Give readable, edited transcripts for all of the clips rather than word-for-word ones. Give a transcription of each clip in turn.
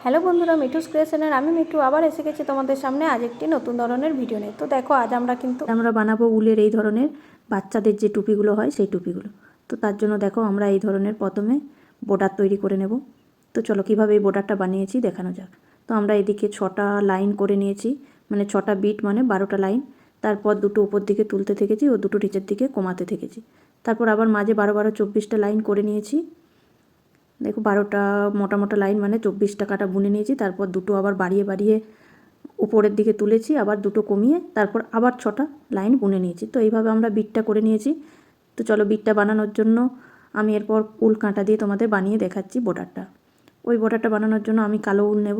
Hello বন্ধুরা, মিঠুস ক্রিয়েশনের আমি মিঠু আবার এসে গেছি তোমাদের সামনে আজ একটি নতুন ধরনের ভিডিও নিয়ে। তো দেখো আজ আমরা বানাবো উলের এই ধরনের বাচ্চাদের যে টুপিগুলো হয় সেই টুপিগুলো। তো তার জন্য দেখো আমরা এই ধরনের প্রথমে বর্ডার তৈরি করে নেব। তো চলো কীভাবে এই বর্ডারটা বানিয়েছি দেখানো যাক। তো আমরা এদিকে 6টা লাইন করে নিয়েছি, মানে 6টা বিট মানে 12টা লাইন। তারপর দুটো উপর দিকে তুলতে থেকেছি ও দুটো নিচের দিকে কমাতে থেকেছি। তারপর আবার মাঝে 12 12 24টা লাইন করে নিয়েছি। দেখো 12টা মোটা মোটা লাইন মানে 24টা কাটা বুনে নিয়েছি। তারপর দুটো আবার বাড়িয়ে বাড়িয়ে উপরের দিকে তুলেছি, আবার দুটো কমিয়ে তারপর আবার 6টা লাইন বুনে নিয়েছি। তো এইভাবে আমরা বিটটা করে নিয়েছি। তো চলো বিটটা বানানোর জন্য আমি এরপর উল কাঁটা দিয়ে তোমাদের বানিয়ে দেখাচ্ছি বর্ডারটা। ওই বর্ডারটা বানানোর জন্য আমি কালো উল নেব,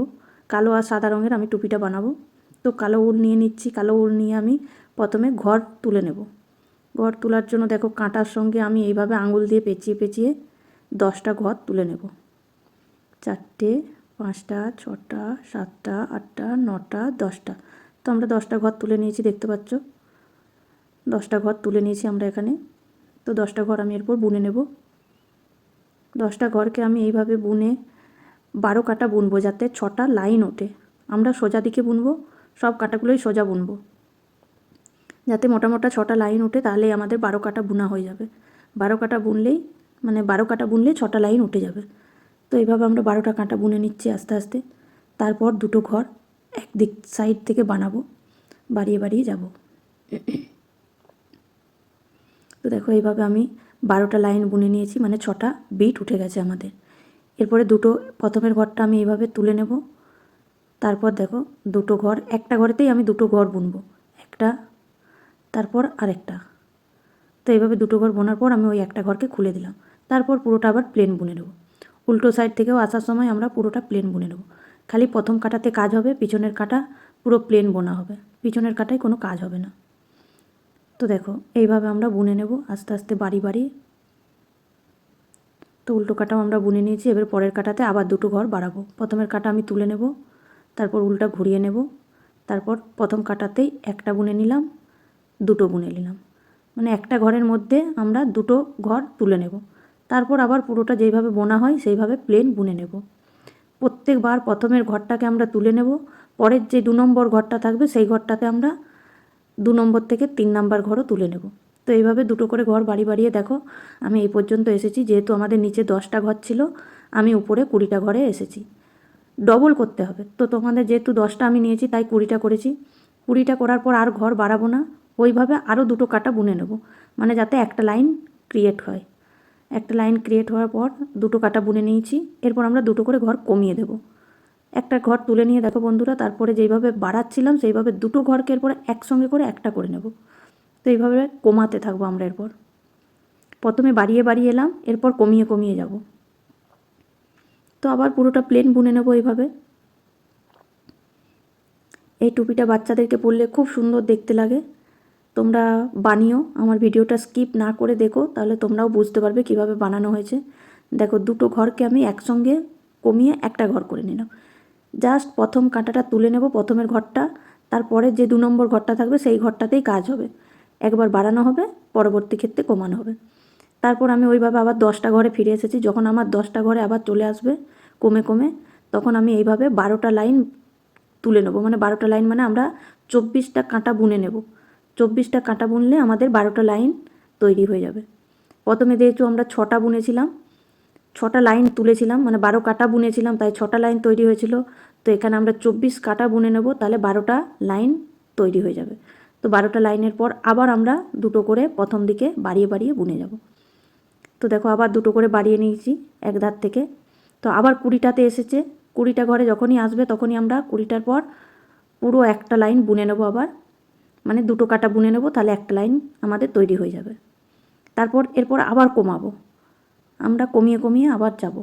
কালো আর সাদা রঙের আমি টুপিটা বানাবো। তো কালো উল নিয়ে নিচ্ছি। কালো উল নিয়ে আমি প্রথমে ঘর তুলে নেব। ঘর তোলার জন্য দেখো কাঁটার সঙ্গে আমি এইভাবে আঙুল দিয়ে পেঁচিয়ে পেঁচিয়ে 10টা ঘর তুলে নেব। 4টে 5টা 6টা 7টা 8টা 9টা 10টা। তো আমরা 10টা ঘর তুলে নিয়েছি, দেখতে পাচ্ছ 10টা ঘর তুলে নিয়েছি আমরা এখানে। তো 10টা ঘর আমি এরপর বুনে নেব। 10টা ঘরকে আমি এইভাবে বুনে 12 কাটা বুনবো যাতে 6টা লাইন ওঠে। আমরা সোজা দিকে বুনবো, সব কাটাগুলোই সোজা বুনবো যাতে মোটা মোটা 6টা লাইন ওঠে, তাহলেই আমাদের 12 কাটা বুনা হয়ে যাবে। 12 কাটা বুনলেই মানে 12 কাটা বুনলে 6টা লাইন উঠে যাবে। তো এইভাবে আমরা 12টা কাঁটা বুনে নিচ্ছি আস্তে আস্তে। তারপর দুটো ঘর একদিক সাইড থেকে বানাবো, বাড়িয়ে বাড়িয়ে যাব। তো দেখো এইভাবে আমি 12টা লাইন বুনে নিয়েছি, মানে 6টা বিট উঠে গেছে আমাদের। এরপরে দুটো প্রথমের ঘরটা আমি এইভাবে তুলে নেব। তারপর দেখো দুটো ঘর, একটা ঘরেতেই আমি দুটো ঘর বুনবো, একটা তারপর আরেকটা। তো এইভাবে দুটো ঘর বোনার পর আমি ওই একটা ঘরকে খুলে দিলাম। তারপর পুরোটা আবার প্লেন বুনে নেব। উল্টো সাইড থেকেও আসার সময় আমরা পুরোটা প্লেন বুনে নেব। খালি প্রথম কাটাতে কাজ হবে, পিছনের কাটা পুরো প্লেন বোনা হবে, পিছনের কাটায় কোনো কাজ হবে না। তো দেখো এইভাবে আমরা বুনে নেব আস্তে আস্তে বাড়ি বাড়িয়ে। তো উল্টো কাটাও আমরা বুনে নিয়েছি। এবার পরের কাটাতে আবার দুটো ঘর বাড়াবো। প্রথমের কাটা আমি তুলে নেব, তারপর উল্টা ঘুরিয়ে নেব। তারপর প্রথম কাটাতেই একটা বুনে নিলাম, দুটো বুনে নিলাম, মানে একটা ঘরের মধ্যে আমরা দুটো ঘর তুলে নেব। তারপর আবার পুরোটা যেইভাবে বোনা হয় সেইভাবে প্লেন বুনে নেব। প্রত্যেকবার প্রথমের ঘরটাকে আমরা তুলে নেব, পরের যে 2 নম্বর ঘরটা থাকবে সেই ঘরটাতে আমরা 2 নম্বর থেকে 3 নম্বর ঘরও তুলে নেব। তো এইভাবে দুটো করে ঘর বাড়িয়ে দেখো আমি এই পর্যন্ত এসেছি। যেহেতু আমাদের নিচে 10টা ঘর ছিল, আমি উপরে 20টা ঘরে এসেছি। ডবল করতে হবে, তো তোমাদের যেহেতু 10টা আমি নিয়েছি তাই 20টা করেছি। 20টা করার পর আর ঘর বাড়াবো না, ওইভাবে আরও দুটো কাটা বুনে নেব, মানে যাতে একটা লাইন ক্রিয়েট হয়। একটা লাইন ক্রিয়েট হওয়ার পর দুটো কাটা বুনে নিয়েছি। এরপর আমরা দুটো করে ঘর কমিয়ে দেব। একটা ঘর তুলে নিয়ে দেখো বন্ধুরা, তারপরে যেইভাবে বাড়াচ্ছিলাম সেইভাবে দুটো ঘরকে এরপরে একসঙ্গে করে একটা করে নেব। তো এইভাবে কমাতে থাকবো আমরা। এরপর প্রথমে বাড়িয়ে বাড়িয়ে এলাম, এরপর কমিয়ে কমিয়ে যাব। তো আবার পুরোটা প্লেন বুনে নেব এইভাবে। এই টুপিটা বাচ্চাদেরকে পরলে খুব সুন্দর দেখতে লাগে। তোমরা বানিও, আমার ভিডিওটা স্কিপ না করে দেখো, তাহলে তোমরাও বুঝতে পারবে কিভাবে বানানো হয়েছে। দেখো দুটো ঘরকে আমি একসঙ্গে কমিয়ে একটা ঘর করে নিলাম। জাস্ট প্রথম কাঁটাটা তুলে নেব, প্রথমের ঘরটা, তারপরে যে 2 নম্বর ঘরটা থাকবে সেই ঘরটাতেই কাজ হবে। একবার বাড়ানো হবে, পরবর্তী ক্ষেত্রে কমানো হবে। তারপর আমি ওইভাবে আবার 10টা ঘরে ফিরে এসেছি। যখন আমার 10টা ঘরে আবার চলে আসবে কমে কমে, তখন আমি এইভাবে 12টা লাইন তুলে নেব। মানে 12টা লাইন মানে আমরা 24টা কাঁটা বুনে নেব। 24টা কাঁটা বুনলে আমাদের 12টা লাইন তৈরি হয়ে যাবে। প্রথমে যেহেতু আমরা 6টা বুনেছিলাম, 6টা লাইন তুলেছিলাম, মানে 12 কাটা বুনেছিলাম, তাই 6টা লাইন তৈরি হয়েছিল। তো এখানে আমরা 24 কাটা বুনে নেব, তাহলে 12টা লাইন তৈরি হয়ে যাবে। তো 12টা লাইনের পর আবার আমরা দুটো করে প্রথম দিকে বাড়িয়ে বাড়িয়ে বুনে যাব। তো দেখো আবার দুটো করে বাড়িয়ে নিয়েছি এক ধার থেকে। তো আবার 20টাতে এসেছে। 20টা ঘরে যখনই আসবে তখনই আমরা 20টার পর পুরো একটা লাইন বুনে নেব আবার, মানে দুটো কাটা বুনে নেব, তাহলে একটা লাইন আমাদের তৈরি হয়ে যাবে। তারপর এরপর আবার কমাবো, আমরা কমিয়ে কমিয়ে আবার যাব।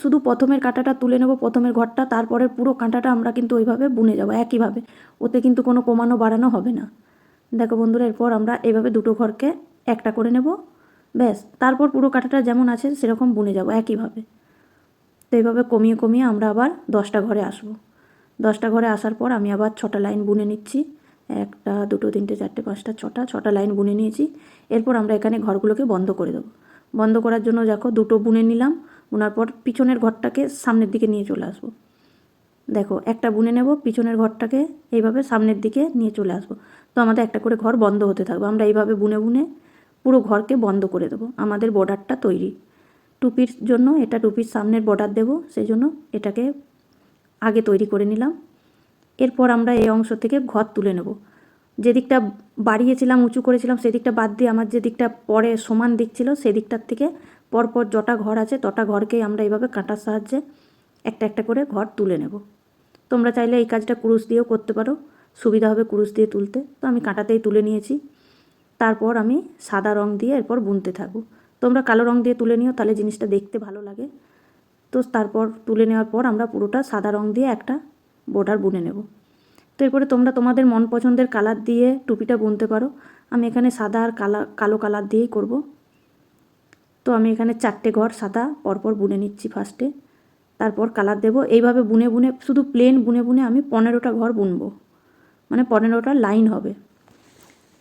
শুধু প্রথমের কাঁটাটা তুলে নেব, প্রথমের ঘরটা, তারপরে পুরো কাঁটাটা আমরা কিন্তু ওইভাবে বুনে যাব একইভাবে। ওতে কিন্তু কোনো কমানো বাড়ানো হবে না। দেখো বন্ধুরা, এরপর আমরা এইভাবে দুটো ঘরকে একটা করে নেব, ব্যাস। তারপর পুরো কাঁটাটা যেমন আছে সেরকম বুনে যাব একইভাবে। তো এইভাবে কমিয়ে কমিয়ে আমরা আবার 10টা ঘরে আসব। 10টা ঘরে আসার পর আমি আবার 6টা লাইন বুনে নিচ্ছি। 1 2 3 4 5 6টা লাইন বুনে নিয়েছি। এরপর আমরা এখানে ঘরগুলোকে বন্ধ করে দেবো। বন্ধ করার জন্য দেখো দুটো বুনে নিলাম, বোনার পর পিছনের ঘরটাকে সামনের দিকে নিয়ে চলে আসবো। দেখো একটা বুনে নেব, পিছনের ঘরটাকে এইভাবে সামনের দিকে নিয়ে চলে আসবো। তো আমাদের একটা করে ঘর বন্ধ হতে থাকবে। আমরা এইভাবে বুনে বুনে পুরো ঘরকে বন্ধ করে দেবো। আমাদের বর্ডারটা তৈরি। টুপির জন্য এটা টুপির সামনের বর্ডার দেবো, সেই জন্য এটাকে আগে তৈরি করে নিলাম। এরপর আমরা এই অংশ থেকে ঘর তুলে নেব। যে দিকটা বাড়িয়েছিলাম, উঁচু করেছিলাম, সেদিকটা বাদ দিয়ে আমার যে দিকটা পরে সমান দিক ছিল সেদিকটার থেকে পরপর যটা ঘর আছে তটা ঘরকেই আমরা এইভাবে কাঁটার সাহায্যে একটা একটা করে ঘর তুলে নেব। তোমরা চাইলে এই কাজটা কুরুশ দিয়েও করতে পারো, সুবিধা হবে কুরুশ দিয়ে তুলতে। তো আমি কাঁটাতেই তুলে নিয়েছি। তারপর আমি সাদা রং দিয়ে এরপর বুনতে থাকবো। তোমরা কালো রং দিয়ে তুলে নিও, তাহলে জিনিসটা দেখতে ভালো লাগে। তো তারপর তুলে নেওয়ার পর আমরা পুরোটা সাদা রং দিয়ে একটা বর্ডার বুনে নেব। তো এরপরে তোমরা তোমাদের মন পছন্দের কালার দিয়ে টুপিটা বুনতে পারো। আমি এখানে সাদা আর কালো কালার দিয়েই করব। তো আমি এখানে 4টে ঘর সাদা পরপর বুনে নিচ্ছি ফার্স্টে, তারপর কালার দেব। এইভাবে বুনে বুনে শুধু প্লেন বুনে বুনে আমি 15টা ঘর বুনবো, মানে 15টা লাইন হবে।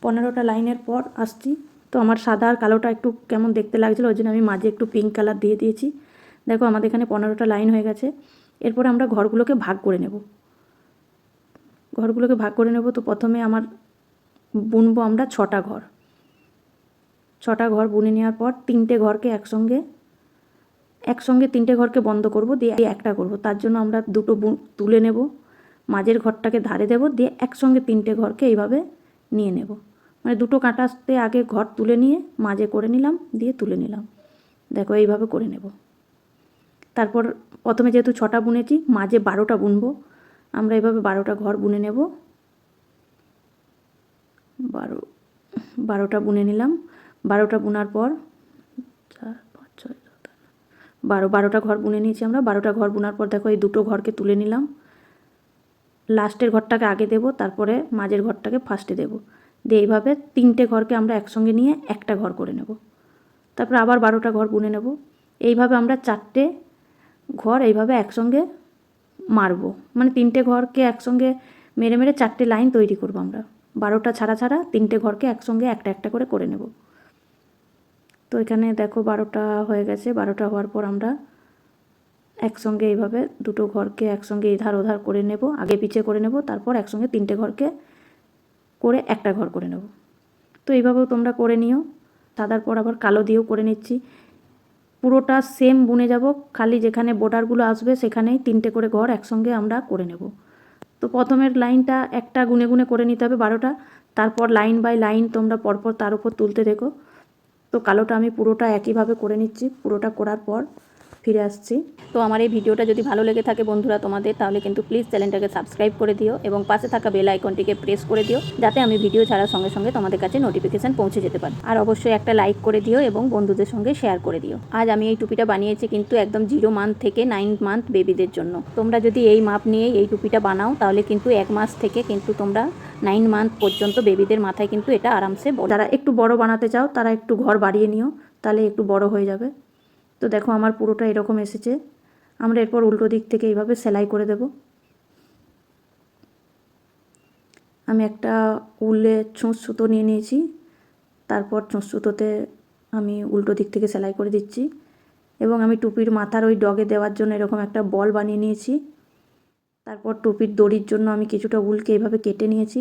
15টা লাইনের পর আসছি। তো আমার সাদা আর কালোটা একটু কেমন দেখতে লাগছিলো, ওই জন্য আমি মাঝে একটু পিঙ্ক কালার দিয়ে দিয়েছি। দেখো আমাদের এখানে 15টা লাইন হয়ে গেছে। এরপর আমরা ঘরগুলোকে ভাগ করে নেব। ঘরগুলোকে ভাগ করে নেব। তো প্রথমে আমার বুনবো আমরা 6টা ঘর। 6টা ঘর বুনে নেওয়ার পর 3টে ঘরকে একসঙ্গে 3টে ঘরকে বন্ধ করব, দিয়ে একটা করব। তার জন্য আমরা দুটো তুলে নেব, মাঝের ঘরটাকে ধারে দেব, দিয়ে একসঙ্গে 3টে ঘরকে এইভাবে নিয়ে নেব। মানে দুটো কাঁটাতে আগে ঘর তুলে নিয়ে মাঝে করে নিলাম, দিয়ে তুলে নিলাম। দেখো এইভাবে করে নেব। তারপর প্রথমে যেহেতু 6টা বুনেছি, মাঝে 12টা বুনবো। আমরা এইভাবে 12টা ঘর বুনে নেব। 12টা বুনে নিলাম। 12টা বোনার পর 4 5 6 12টা ঘর বুনে নিয়েছি আমরা। 12টা ঘর বোনার পর দেখো এই দুটো ঘরকে তুলে নিলাম। লাস্টের ঘরটাকে আগে দেব, তারপরে মাঝের ঘরটাকে ফার্স্টে দেব, দিয়ে এইভাবে 3টে ঘরকে আমরা একসঙ্গে নিয়ে একটা ঘর করে নেব। তারপর আবার 12টা ঘর বুনে নেব। এইভাবে আমরা 4টে ঘর এইভাবে একসঙ্গে মারবো, মানে 3টে ঘরকে একসঙ্গে মেরে মেরে 4টে লাইন তৈরি করব আমরা। 12টা ছাড়া ছাড়া 3টে ঘরকে একসঙ্গে একটা একটা করে নেব। তো এখানে দেখো 12টা হয়ে গেছে। 12টা হওয়ার পর আমরা একসঙ্গে এইভাবে দুটো ঘরকে একসঙ্গে এধার ওধার করে নেব, আগে পিছে করে নেব। তারপর একসঙ্গে 3টে ঘরকে করে একটা ঘর করে নেব। তো এইভাবেও তোমরা করে নিও। সাদার পর আবার কালো দিয়েও করে নিচ্ছি। পুরোটা সেম বুনে যাব, খালি যেখানে বর্ডারগুলো আসবে সেখানেই 3টে করে ঘর একসঙ্গে আমরা করে নেব। তো প্রথমের লাইনটা একটা গুনে গুনে করে নিতে হবে 12টা, তারপর লাইন বাই লাইন তোমরা পরপর তার উপর তুলতে দেখো। তো কালোটা আমি পুরোটা একইভাবে করে নিচ্ছি। পুরোটা করার পর ফিরে আসছি। তো আমার এই ভিডিওটা যদি ভালো লেগে থাকে বন্ধুরা তোমাদের, তাহলে কিন্তু প্লিজ চ্যানেলটাকে সাবস্ক্রাইব করে দিও এবং পাশে থাকা বেল আইকনটিকে প্রেস করে দিও, যাতে আমি ভিডিও ছাড়ার সঙ্গে সঙ্গে তোমাদের কাছে নোটিফিকেশান পৌঁছে যেতে পারে। আর অবশ্যই একটা লাইক করে দিও এবং বন্ধুদের সঙ্গে শেয়ার করে দিও। আজ আমি এই টুপিটা বানিয়েছি কিন্তু একদম 0 মান্থ থেকে 9 মান্থ বেবিদের জন্য। তোমরা যদি এই মাপ নিয়ে এই টুপিটা বানাও, তাহলে কিন্তু 1 মাস থেকে কিন্তু তোমরা 9 মান্থ পর্যন্ত বেবিদের মাথায় কিন্তু এটা আরামসে, যারা একটু বড় বানাতে চাও তারা একটু ঘর বাড়িয়ে নিও, তাহলে একটু বড় হয়ে যাবে। তো দেখো আমার পুরোটা এরকম এসেছে। আমরা এরপর উল্টো দিক থেকে এইভাবে সেলাই করে দেব। আমি একটা উলে ছুঁচ সুতো নিয়ে নিয়েছি, তারপর ছুঁচ সুতোতে আমি উল্টো দিক থেকে সেলাই করে দিচ্ছি। এবং আমি টুপির মাথার ওই ডগে দেওয়ার জন্য এরকম একটা বল বানিয়ে নিয়েছি। তারপর টুপির দড়ির জন্য আমি কিছুটা উলকে এইভাবে কেটে নিয়েছি,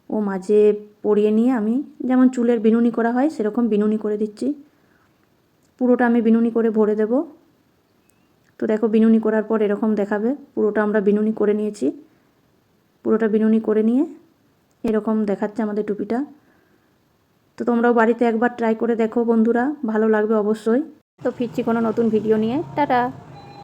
ও মাঝে পরিয়ে নিয়ে আমি যেমন চুলের বিনুনি করা হয় সেরকম বিনুনি করে দিচ্ছি। পুরোটা আমি বিনুনি করে ভরে দেব। তো দেখো বিনুনি করার পর এরকম দেখাবে। পুরোটা আমরা বিনুনি করে নিয়েছি। পুরোটা বিনুনি করে নিয়ে এরকম দেখাচ্ছে আমাদের টুপিটা। তো তোমরাও বাড়িতে একবার ট্রাই করে দেখো বন্ধুরা, ভালো লাগবে অবশ্যই। তো ফিরছি কোনো নতুন ভিডিও নিয়ে। টাটা।